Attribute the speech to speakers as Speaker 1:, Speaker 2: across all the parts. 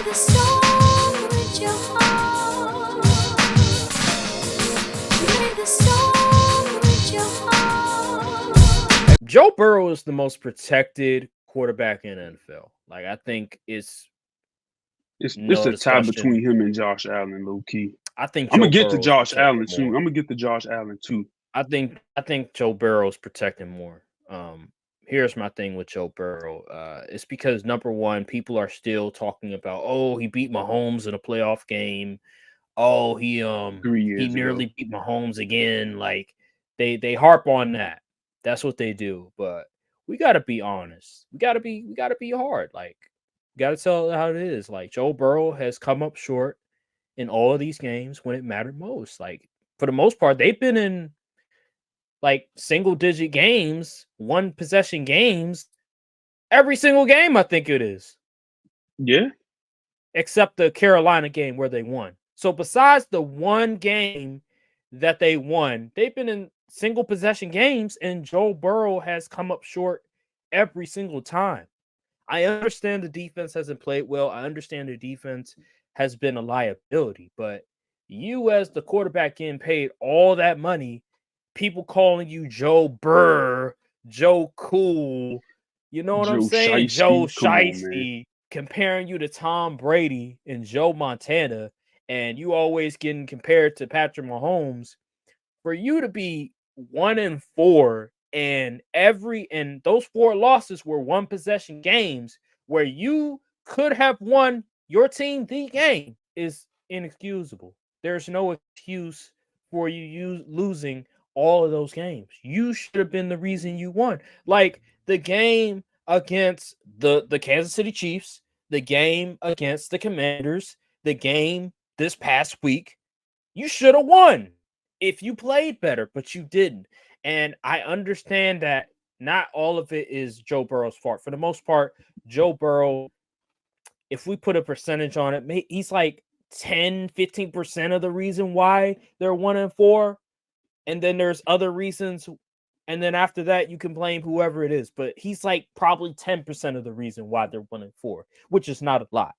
Speaker 1: the song with your heart. Play the song with your heart.
Speaker 2: Joe Burrow is the most protected quarterback in the NFL. Like, I think it's
Speaker 3: a tie between him and Josh Allen, low key.
Speaker 2: I think
Speaker 3: I'm gonna
Speaker 2: Joe
Speaker 3: get to
Speaker 2: Burrow's
Speaker 3: Josh Allen
Speaker 2: protected
Speaker 3: soon.
Speaker 2: more.
Speaker 3: I'm gonna get to Josh Allen too.
Speaker 2: I think Joe Burrow's protecting more. Here's my thing with Joe Burrow. It's because, number one, people are still talking about, oh, he beat Mahomes in a playoff game. Oh, he
Speaker 3: 3 years
Speaker 2: he nearly beat Mahomes again. Like, they harp on that. That's what they do. But we gotta be honest. We gotta be hard. Like, we gotta tell it how it is. Like, Joe Burrow has come up short in all of these games when it mattered most. Like, for the most part, they've been in like single digit games, one possession games, every single game, I think it is.
Speaker 3: Yeah.
Speaker 2: Except the Carolina game where they won. So besides the one game that they won, they've been in single possession games, and Joe Burrow has come up short every single time. I understand the defense hasn't played well. I understand the defense has been a liability, but you as the quarterback getting paid all that money, people calling you Joe Burr, Joe Cool, you know what I'm saying? Joe Shiesty, comparing you to Tom Brady and Joe Montana, and you always getting compared to Patrick Mahomes. For you to be 1-4 and those 4 losses were one possession games where you could have won your team the game is inexcusable. There's no excuse for you losing all of those games. You should have been the reason you won. Like the game against the Kansas City Chiefs, the game against the Commanders, the game this past week, you should have won if you played better, but you didn't. And I understand that not all of it is Joe Burrow's fault. For the most part, Joe Burrow, if we put a percentage on it, he's like 10-15% of the reason why they're 1-4. And then there's other reasons. And then after that, you can blame whoever it is. But he's like probably 10% of the reason why they're 1-4, which is not a lot.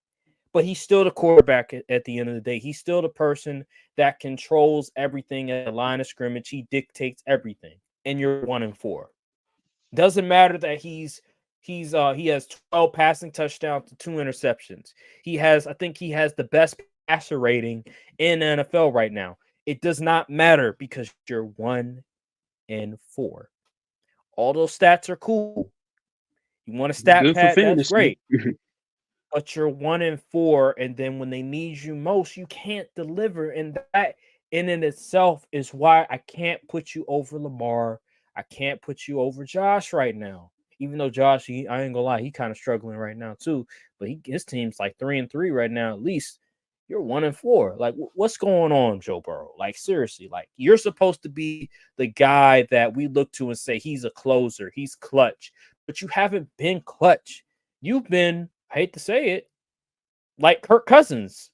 Speaker 2: But he's still the quarterback at the end of the day. He's still the person that controls everything at the line of scrimmage. He dictates everything. And you're 1-4. Doesn't matter that he has 12 passing touchdowns to 2 interceptions. I think he has the best passer rating in the NFL right now. It does not matter because you're 1-4. All those stats are cool. You want a stat pad? That's great. But you're 1-4, and then when they need you most, you can't deliver. And that in itself is why I can't put you over Lamar. I can't put you over Josh right now. Even though Josh, I ain't gonna lie, he kind of struggling right now too. But his team's like 3-3 right now at least. You're 1-4. Like, what's going on, Joe Burrow? Like, seriously, like, you're supposed to be the guy that we look to and say he's a closer, he's clutch, but you haven't been clutch. You've been, I hate to say it, like Kirk Cousins,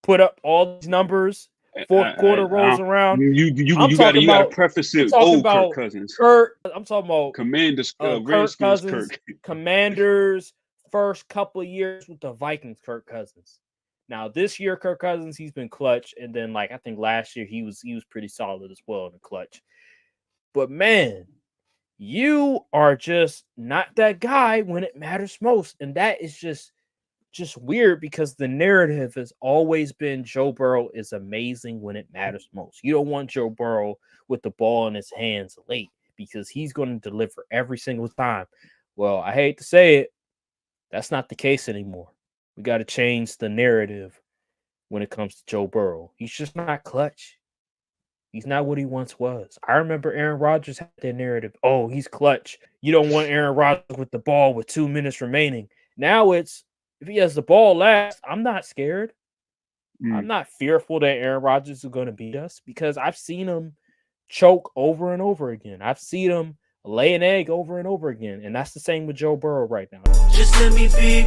Speaker 2: put up all these numbers. Fourth quarter rolls around.
Speaker 3: You gotta preface it. Kirk Cousins.
Speaker 2: I'm talking about
Speaker 3: Commanders.
Speaker 2: Kirk Cousins. Commanders first couple of years with the Vikings. Kirk Cousins. Now this year, Kirk Cousins, he's been clutch, and then like I think last year he was pretty solid as well in the clutch. But man, you are just not that guy when it matters most, and that is just weird because the narrative has always been Joe Burrow is amazing when it matters most. You don't want Joe Burrow with the ball in his hands late because he's going to deliver every single time. Well, I hate to say it, that's not the case anymore. We got to change the narrative when it comes to Joe Burrow. He's just not clutch. He's not what he once was. I remember Aaron Rodgers had that narrative. Oh, he's clutch. You don't want Aaron Rodgers with the ball with 2 minutes remaining. Now it's, if he has the ball last, I'm not scared. I'm not fearful that Aaron Rodgers is going to beat us because I've seen him choke over and over again. I've seen him lay an egg over and over again. And that's the same with Joe Burrow right now.
Speaker 1: Just let me be.